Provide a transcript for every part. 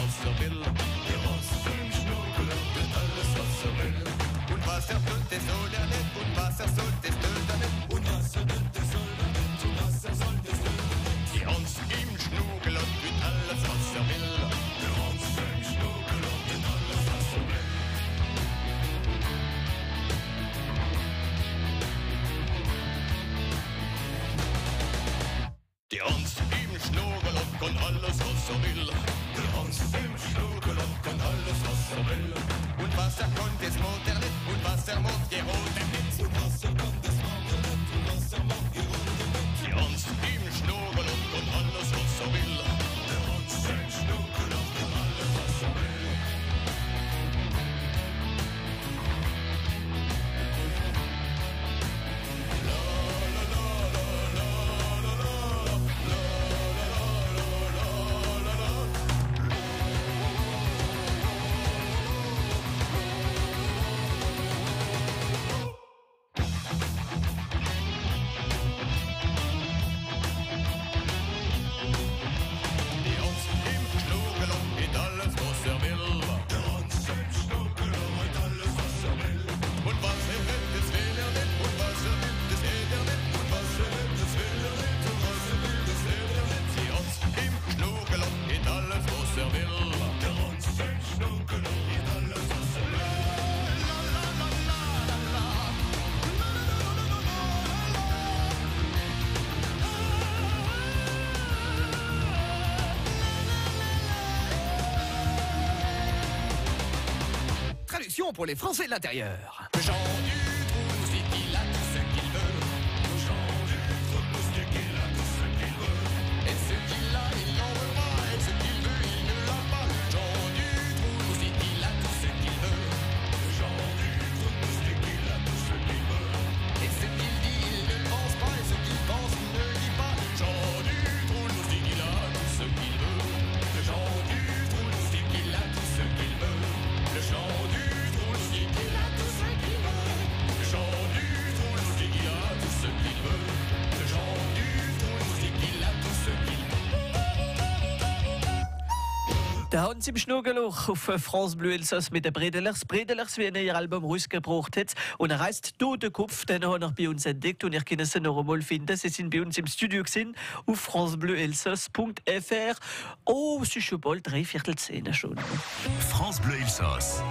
was er will. Der Rost im Schnuckel tut alles, was er will. Und was er tut, das soll er nicht. Und was er soll, das tut er nicht. Und was er tut, das soll er nicht. Und was er soll, das tut er nicht. Der Rost im Schnuckel tut alles, was er will. Der Rost im Schnuckel tut alles, was er will. Der Hans im Schnurgelock kann alles, was er will. Der Hans im Schnurgelock kann alles, was er will. Und was er kann, das macht er nicht. Und was er macht, geholt er nicht. Und was er kann, das macht er nicht. Und was er macht, geholt er nicht. Der Hans im Schnurgelock kann alles, was er will. Der Hans im Schnurgelock kann alles, was er will. Pour les Français de l'intérieur. Jean du Troumoustique, il a tout ce qu'il veut. Jean du Troumoustique, il a tout ce qu'il veut. Et ce qu'il a, il n'en veut pas. Et ce qu'il veut, il ne l'a pas. Jean du Troumoustique, il a tout ce qu'il veut. Jean du Troumoustique, il a tout ce qu'il veut. Et ce qu'il dit, il ne pense pas. Et ce qu'il pense, il ne dit pas. Jean du Troumoustique, il a tout ce qu'il veut. Jean du Troumoustique, il a tout ce qu'il veut. Le Jean du Troumoustique, il a tout ce qu'il veut. Le Jean du Troumoustique, il a tout ce qu'il veut. Le Jean du Troumoustique, il a tout ce qu'il veut. Der Hans im Schnurgeloch auf France Bleu Elsass mit den Bredelers. Bredelers, wie ihr Album rausgebracht hat. Und er heisst «Tote Kopf», den haben wir bei uns entdeckt und ihr könnt sie noch einmal finden. Sie sind bei uns im Studio gewesen, auf francebleuelsass.fr. Oh, es ist schon bald 3/4 schon. France Bleu Elsass.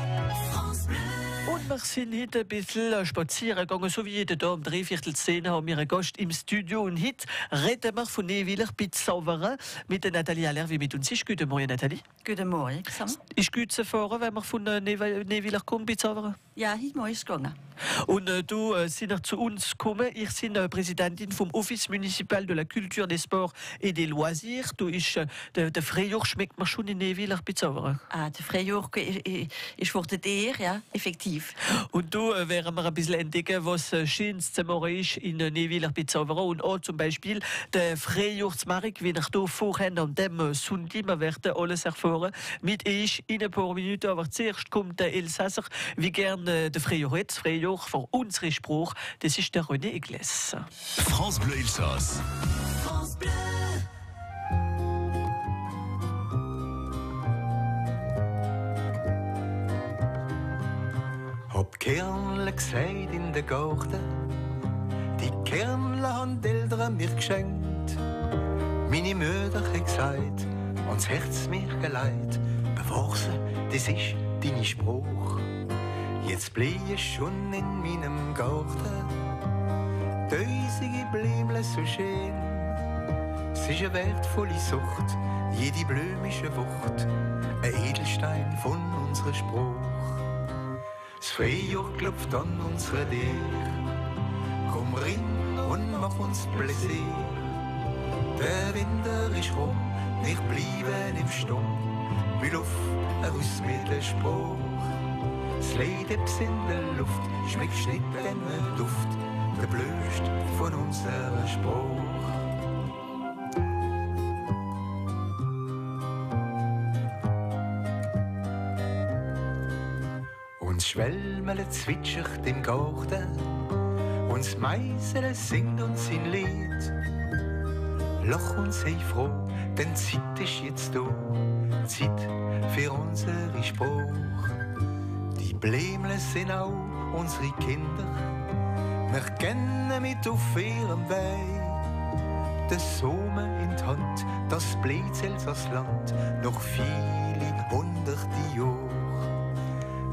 Und wir sind heute ein bisschen spazieren gegangen, so wie jeden Tag um 3/4 haben wir einen Gast im Studio. Und heute reden wir von Newiler Pizzauere mit der Nathalie Aller, wie mit uns ist. Guten Morgen, Nathalie. Guten Morgen, zusammen. Ist gut zu fahren, wenn wir von Newiler kommen, Pizzauere? Ja, heute Morgen ist es gegangen. Und du sind zu uns gekommen. Ich bin Präsidentin vom Office Municipal de la Culture, des Sports et des Loisirs. Du ist der Frühjahr schmeckt man schon in Newiler Pizzauere. Ah, der Frühjahr ist vor der Tür, ja, effektiv. Und du werden wir ein bisschen entdecken, was schönes zu machen ist in Newiler Pizzauere. Und auch zum Beispiel der Frühjahrsmarkt, wie wir hier vorhin an dem Sonntag, wir werden alles erfahren. Mit euch in ein paar Minuten, aber zuerst kommt der Elsasser, wie gern der Frühjahr hat. Das Frühjahr für unsere Spruch, das ist der René Igles. France Bleu Elsass. France Bleu. Hab Kernle gesagt in der Garten, die Kernle haben die Eltern mir geschenkt. Meine Mutter hat gesagt, ans Herz mir geleitet, bewahrse, das ist dein Spruch. Jetzt blieb schon in meinem Garten, dösige Blümle so schön. Es ist eine wertvolle Sucht, jede blümische Wucht, ein Edelstein von unserem Spruch. Das Frühjahr klopft an unsere Tür, komm rein und mach uns Pläsier. Der Winter ist rum, wir bleiben im Stumm, wie Luft aus mit dem Spruch. Das Leideps in der Luft, schmeckt nicht den Duft, der blöst von unserem Spruch. Uns Schwälmele zwitschert im Garten, uns Meisele singt uns ein Lied. lach und sei froh, denn Zeit ist jetzt da. Zeit für unsere Spruch. Die Blämle sind auch unsere Kinder. Wir kennen mit auf ihrem Weg. Der Sommer in die Hand, das bleibt das Land, noch viele hunderte Jahre.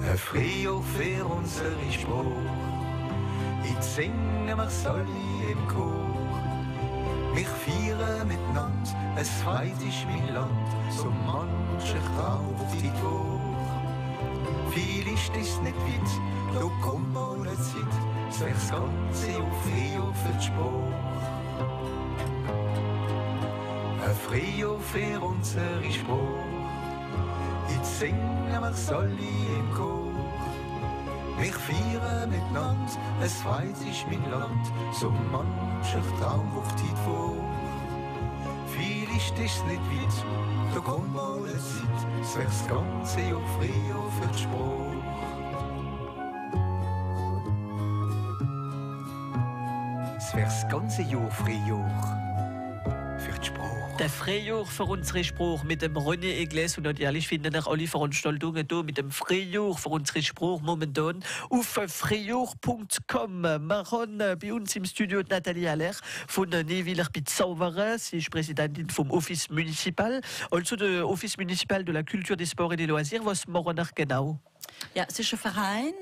Ein Frühjahr für unsere Spruch. Jetzt singen wir Solli im Chor. Wir feiern miteinander, es weit ist mein Land, so mancher trauft die Tor. Viel ist es nicht weit, da kommt mal eine Zeit, es wär's ganze Jahr Frühjahr für die Spruch. Ein Frühjahr für unsere Spruch. Jetzt singen wir Solli im Chor. Wir feiern miteinander, es weit ist mein Land, so mancher Traum wucht die vor. Viel ist es nicht weit, da kommt mal eine Zeit, es wär's ganze Jahr Frühjahr für die Spruch. Es wär's ganze Jahr Frühjahr für die Spruch. Der Frühjahr für unsere Spruch mit dem René Igles und natürlich finden nach alle Veranstaltungen hier mit dem Frühjahr für unsere Spruch momentan auf frühjahr.com. Wir haben bei uns im Studio Nathalie Aller von Neuviller Pizzauwara. Sie ist Präsidentin vom Office Municipal, also der Office Municipal de la Culture, des Sports et des Loisirs. Was machen wir genau? Ja, es ist ein Verein.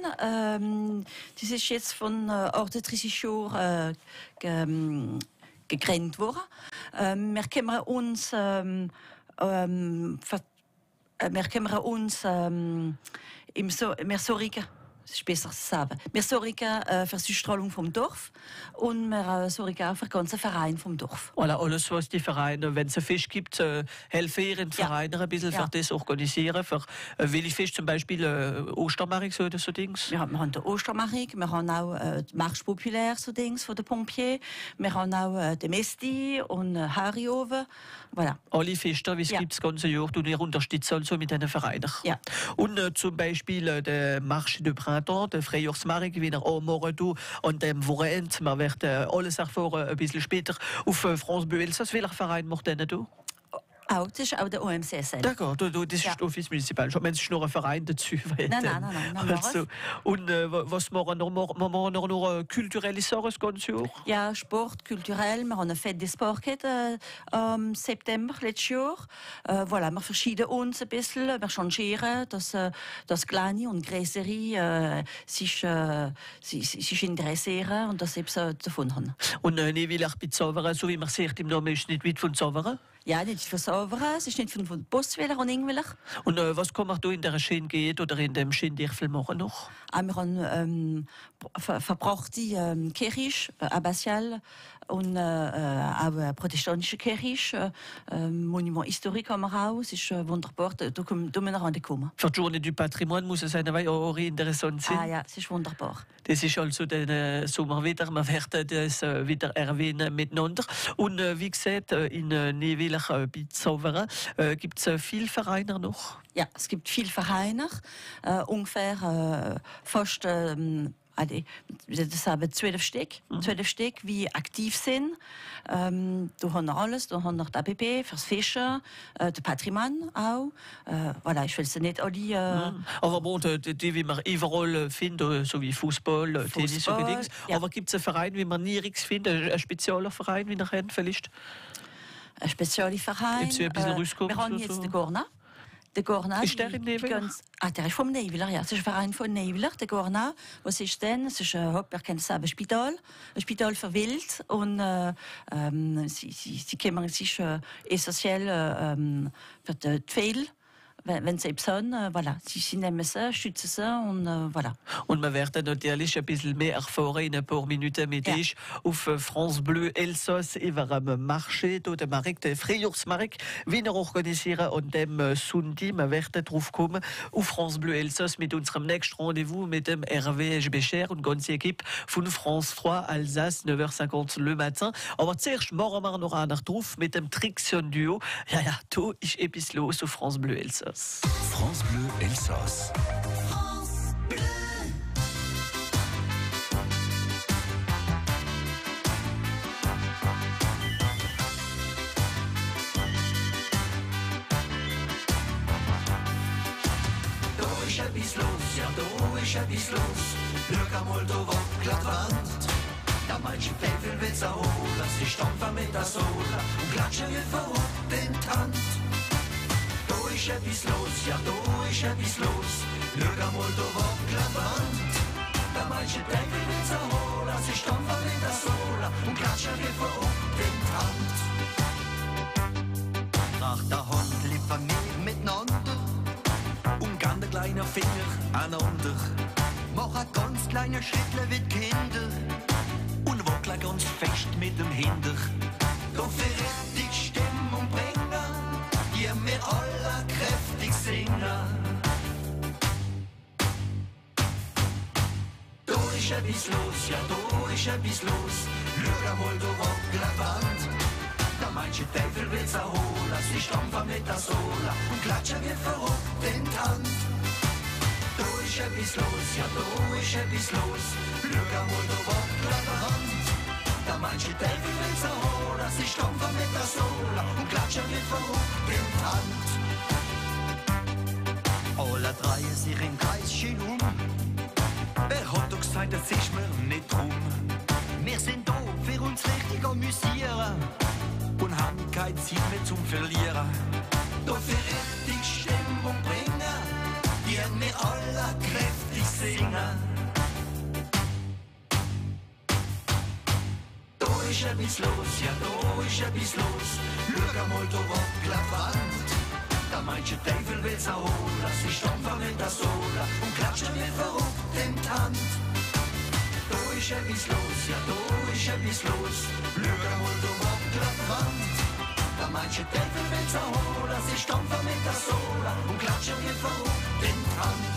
Das ist jetzt von 38 Jahren gegründet worden. Wir kümmern uns, wir sorgen, das ist besser zu sagen, wir sorgen für die Ausstrahlung vom Dorf und wir sorgen auch für den ganzen Verein vom Dorf. Voilà, alles, was die Vereine, wenn es ein Fest gibt, helfen ihren Vereinen ein bisschen für das organisieren. Für welche Fest zum Beispiel Ostermarkt oder so Dings? Wir haben den Ostermarkt, wir haben auch die Marche populaire so Dings von den Pompiers, wir haben auch den Mesti und Harioven. Voilà. Alle Feste, wie es gibt das ganze Jahr, und ihr unterstützt also mit diesen Vereinen. Ja. Und zum Beispiel der Marche de Printemps, der Frühjahrsmarkt, wie er auch morgen tut, und dem Wochenende. Wir werden alles erfahren, ein bisschen später auf France Bleu Elsass. Welcher Verein macht denn da? Auch, das ist auch der OMCSL. D'accord, das ist der Office Municipal. Ich meine, es ist noch ein Verein dazu. Nein. Also, und was machen wir noch? Wir machen noch kulturelle Sachen das ganze Jahr? Ja, Sport, kulturell. Wir haben eine Fête des Sports im September letztes Jahr. Voilà, wir verschieden uns ein bisschen, wir changieren, dass Kleine und Gräserie sich interessieren und das eben davon haben. Und Neuviller Pizzauwara, so wie man sieht, im Namen ist nicht weit von Zauvera? Ja, nicht von Sauvera, es ist nicht von Boswiller und Ingwiller. Und was kann man da in der Schön geht oder in dem Schindürfel machen noch? Wir haben verbrachte Kirche, abbatial und auch protestantische Kirche, Monument historique haben wir auch. Es ist wunderbar, da müssen wir ankommen. Für die Journée du Patrimoine muss es eine Weile auch interessant sein. Ah ja, es ist wunderbar. Das ist also den Sommer wieder, wir werden das wieder erwähnen miteinander. Und wie gesagt, in Neuviller Pizzauwara gibt es viele Vereine noch? Ja, es gibt viele Vereine, ungefähr fast das haben 12 Stück, 12 Stück, wie aktiv sind. Da haben wir alles, da haben wir die ABB fürs Fischen, der Patrimoine auch. Voilà, ich will sie nicht alle... Aber bon, die wie man überall findet, so wie Fußball, Tennis und Dings. Ja. Aber gibt es einen Verein, wie man nirgends findet, ein spezieller Verein, wie nachher vielleicht? Ein spezieller Verein. Wir haben jetzt den Gorna. Der Gorna, ist der in Neuviller? Der ist vom Neuviller, ja. Es ist ein Verein von Neuviller, der Gorna. Was ist denn? Es ist ein Spital für Wild. Und sie kümmern sich essentiell für die Pfähle. Wenn sie sind, voilà. Sie nehmen sie, schützen sie und voilà. Und wir werden natürlich ein bisschen mehr erfahren in ein paar Minuten mit euch auf France Bleu Elsass über am Marché, der Markt, der Frühjahrsmarkt, wie wir organisieren und dem Sonntag. Wir werden drauf kommen auf France Bleu Elsass mit unserem nächsten Rendezvous mit dem Hervé Becher und ganze Equipe von France 3 Alsace, 9h50 le matin. Aber zuerst machen wir noch einer drauf mit dem Trixion Duo. Ja, da ist etwas los auf France Bleu Elsass. France Bleu Elsass. etwas los, ja, da ist etwas los. Schau mal, da wackelt die Wand. Der manche Teufel will's erholen, sie stampfen mit der Sohle und klatschen wie verrückt in die Hand. Da ist etwas los, ja, da ist etwas los. Schau mal, da wackelt die Wand. Der manche Teufel will's erholen, sie stampfen mit der Sohle und klatschen wie verrückt in die Hand. Nach der Hand liefern wir miteinander und gehen den kleinen Finger aneinander. Mach ein ganz kleiner Schrittler wie die Kinder und wackeln ganz fest mit dem Hinder. Doch für richtig Stimmung bringen, die wir alle kräftig singen. Da ist etwas los, ja, da ist etwas los. Schau mal, da wackelt die Wand. Der manche Teufel will's erholen, sie stampfen mit der Sohle und klatschen wie verrückt in die Hand. Da ist etwas los, ja, da ist etwas los. Schau mal, da wackelt die Wand. Der manche Teufel will's erholen, sie stampfen mit der Sohle und klatschen wie verrückt in die Hand. Alle drehen sich im Kreis schön um. Wer hat doch gesagt, das ist mir nicht drum. Wir sind da für uns richtig amüsieren und haben keine Zeit mehr zum Verlieren. Da für richtig Stimmung bringen, die wir alle kräftig singen. Da ist etwas los, ja, da ist etwas los. Schau mal, da wackelt die Wand. Der manche Teufel will's erholen, sie stampfen mit der Sohle und klatschen wie verrückt in die Hand. Da ist etwas los, ja, da ist etwas los. Schau mal, da wackelt die Wand. Der manche Teufel will's erholen, sie stampfen mit der Sohle und klatschen wie verrückt in die Hand.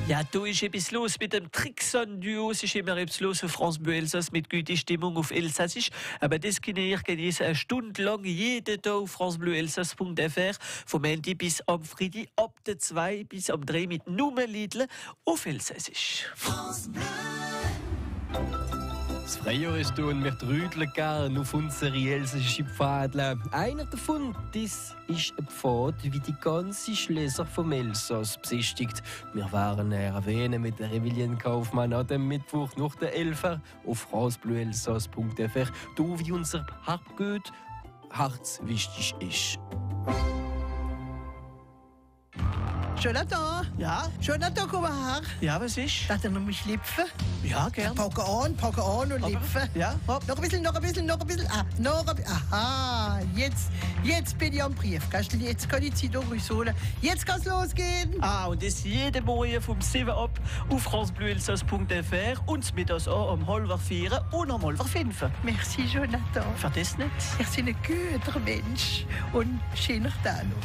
Ja, da ist etwas los mit dem Trixon-Duo. Es ist immer etwas los auf France Bleu Elsass mit guter Stimmung auf Elsassisch. Aber das kann ich genießen eine Stunde lang, jeden Tag auf francebleuelsass.fr. Vom Ende bis am Freitag ab der 2 bis am 3 mit Nummerliedle auf Elsassisch. France Bleu. Das Freijahr ist da und wir trödeln gerne auf unsere elsässische Pfadle. Einer davon, das ist ein Pfad, wie die ganze Schlösser vom Elsass besichtigt. Wir waren erwähnen mit der Evelyn Kaufmann an dem Mittwoch nach der 11 auf francebleuelsass.fr, da wie unser Herzgut wichtig ist. Jonathan? Ja? Jonathan, komm mal her. Ja, was ist? Darf er noch mich lipfen? Ja, gern. Packen an und lipfen. Ja, hopp. Noch ein bisschen. Ah, noch ein bisschen. Aha, jetzt bin ich am Briefkasten. Jetzt kann ich die Zeitung holen. Jetzt kann es losgehen. Ah, und das jeden Morgen vom 7 ab auf francebleuelsass.fr und mittags auch um 3:30 und um 5:30. Merci, Jonathan. Vergiss nicht. Ihr seid ein guter Mensch. Und schöner Tag noch.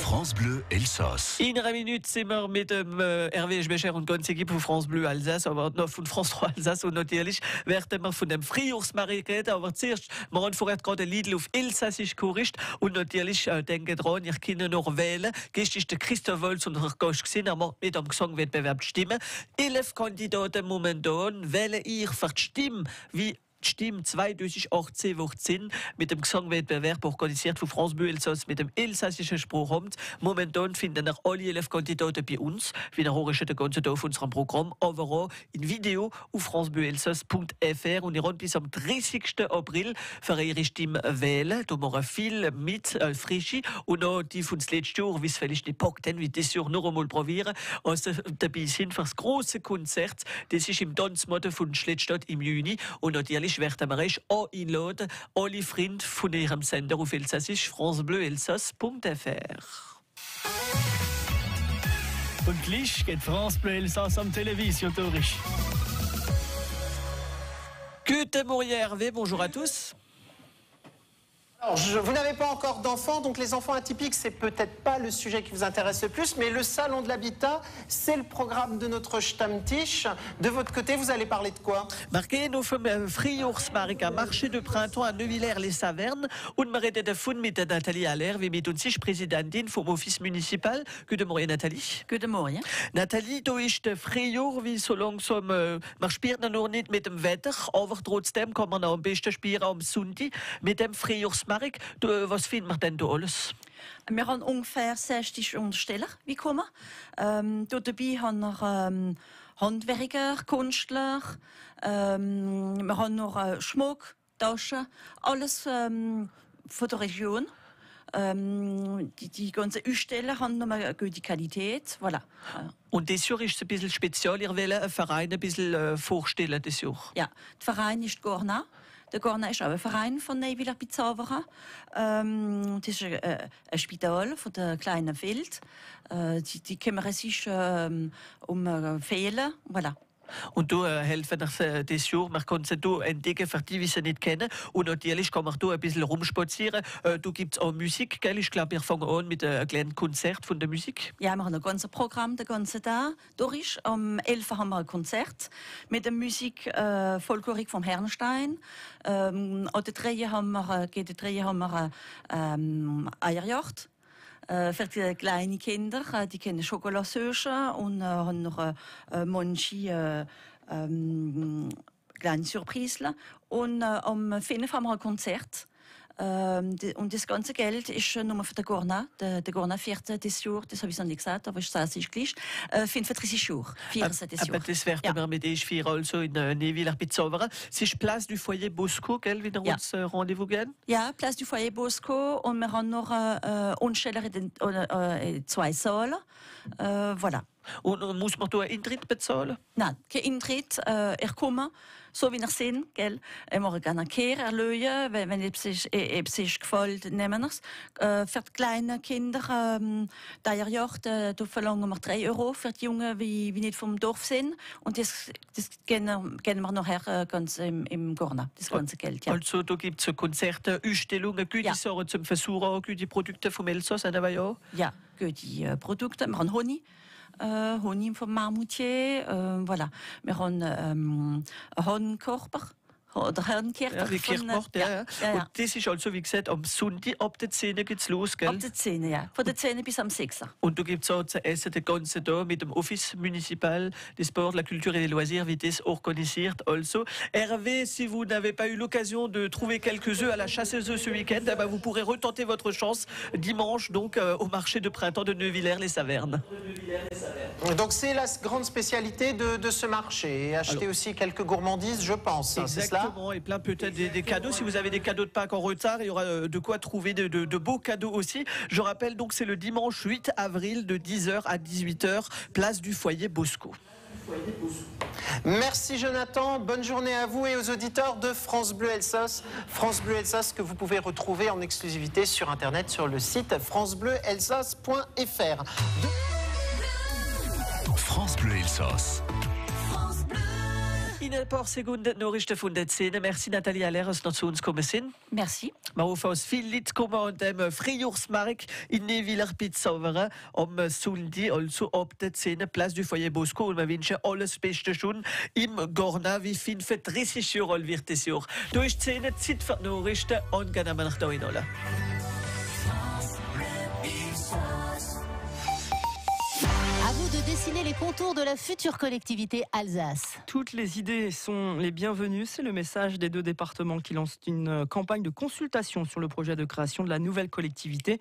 France Bleu Elsass. In einer Minute sind wir mit dem Hervé Schbecher und ganze Equipe von France Bleu Alsace, aber noch von France 3 Alsace und natürlich werden wir von dem Frühjahrsmarkt reden. Aber zuerst, wir haben vorher gerade ein Lied auf Elsassisch gehört und natürlich denken dran, ihr könnt noch wählen. Gestern ist der Christoph Wolz und der Gast gesehen, aber mit am Gesangwettbewerb stimmen. 11 Kandidaten momentan wählen ihr für die Stimme wie Stimme 2018 wird Sinn mit dem Gesangwettbewerb organisiert von France Bleu Elsass mit dem elsassischen Sprachamt. Momentan finden auch alle 11 Kandidaten bei uns. Wiederholen den ganzen Tag auf unserem Programm, aber auch in Video auf francebleuelsass.fr und ihr habt bis am 30. April für ihre Stimme wählen. Da machen viel mit, frische und auch die von das letzte Jahr, wie es vielleicht nicht packt, wie das Jahr noch einmal probieren. Also dabei sind für das große Konzert, das ist im Tanzmodell von Schlettstadt im Juni und natürlich Elsassisch werden wir euch auch einladen. Alle Freunde von ihrem Sender auf Elsassisch, francebleuelsass.fr. Und gleich geht France Bleu Elsass am Television durch. Guten Morgen Hervé, bonjour à tous. Alors, vous n'avez pas encore d'enfants, donc les enfants atypiques, c'est peut-être pas le sujet qui vous intéresse le plus, mais le salon de l'habitat, c'est le programme de notre Stammtisch. De votre côté, vous allez parler de quoi? Marqué, nous faisons un Frühjahrsmarkt, un marché de printemps à Neuvillers-les-Savernes. Und wir reden davon mit der Nathalie Aller, wie mit uns ist Präsidentin vom Office municipal. Guten Morgen, Nathalie. Guten Morgen. Nathalie, da ist der Frühjahr, wie so langsam, man spielt noch nicht mit dem Wetter, aber trotzdem kann man am besten spielen am Sonntag mit dem Frühjahrsmarkt. Was findet man denn da alles? Wir haben ungefähr 60 Untersteller, wie kommen. Dabei haben wir Handwerker, Künstler, wir haben noch Schmuck, Taschen, alles von der Region. Die ganzen Aussteller haben noch eine gute Qualität. Voilà. Und das Jahr ist es ein bisschen speziell. Ihr wollt einen Verein ein bisschen vorstellen, das Jahr. Ja, der Verein ist Gorna. Der Gorna ist auch ein Verein von Neuvillers Pizzaverer. Das ist ein Spital von der kleinen Welt. Die kümmern sich Fehler. Voilà. Und du helfen nach das Jahr, man kann sie da entdecken, für die, die sie nicht kennen. Und natürlich kann man da ein bisschen rumspazieren. Da gibt es auch Musik, gell? Ich glaube, wir fangen an mit einem kleinen Konzert von der Musik. Ja, wir haben ein ganzes Programm den ganzen Tag durch. Am 11. haben wir ein Konzert mit der Musik Folklorik vom Herrenstein. An der 3 haben wir Eierjacht. Für die kleinen Kinder, die kennen Schokoladensauce und haben noch manche kleine Surprise. Und am 5. haben wir ein Konzert. Und das ganze Geld ist nur für den Gorna. Der Gorna 14 das Jahr, das habe ich noch nicht gesagt, aber ich sage es gleich, 35 Jahre. 14 aber das werden wir mit euch vier also in Neuvillers Pizzaverer. Es ist Place du Foyer Bosco, gell, wie wir uns Rendezvous geben? Ja, Place du Foyer Bosco und wir haben noch Unsteller in 2 Sälen. Voilà. Und muss man da einen Eintritt bezahlen? Nein, kein Eintritt. Kommen, so wie wir sind, gell. Wir machen gerne eine Kehr erlösen, wenn etwas gefällt, nehmen wir es. Für die kleinen Kinder, der Jacht, da verlangen wir 3 € für die Jungen, die nicht vom Dorf sind. Und das gehen wir nachher ganz im Gorna, das ganze Geld. Ja. Also da gibt es Konzerte, Ausstellungen, gute Sachen zum Versuchen, gute Produkte vom Elsass, haben wir ja? Ja, gute Produkte. Wir haben Honig. Honig vom Marmoutier, voilà. Wir haben einen Hornkörper oder Hornkircher. Ja, wie Kirchmacht, ja. Und das ist also, wie gesagt, am Sonntag ab der 10 geht's los, gell? Ab der 10, ja. Von der 10 bis am 6. Und da gibt es auch zu essen den ganzen Tag mit dem Office municipal des Sports, la culture et des loisirs, wie das organisiert also. Hervé, si vous n'avez pas eu l'occasion de trouver quelques œufs à la chasse aux œufs ce week-end, eh ben vous pourrez retenter votre chance dimanche donc au marché de printemps de Neuvillers-les-Savernes. Donc c'est la grande spécialité de ce marché. Et acheter aussi quelques gourmandises, je pense. C'est cela? Et plein peut-être des cadeaux. Si vous avez des cadeaux de Pâques en retard, il y aura de quoi trouver de beaux cadeaux aussi. Je rappelle donc c'est le dimanche 8 avril de 10h à 18h, place du foyer Bosco. Merci Jonathan, bonne journée à vous et aux auditeurs de France Bleu Elsass. France Bleu Elsass que vous pouvez retrouver en exclusivité sur internet sur le site francebleuelsass.fr. France Bleu Elsass. In ein paar Sekunden Nachrichten von der Szene. Merci Nathalie Aller, dass Sie noch zu uns gekommen sind. Merci. Wir hoffen, dass viele Leute kommen an dem Frühjahrsmarkt in Neuvillers Pizzaverer am Sonntag, also ab der 10. Place du Foyer Bosco. Und wir wünschen alles Beste schon im Gorna, wie viel für 30 Jahre alt wird das Jahr. Da ist die Szene, Zeit für die Nachrichten und gehen wir nach da hinein. À vous de dessiner les contours de la future collectivité Alsace. Toutes les idées sont les bienvenues. C'est le message des 2 départements qui lancent une campagne de consultation sur le projet de création de la nouvelle collectivité.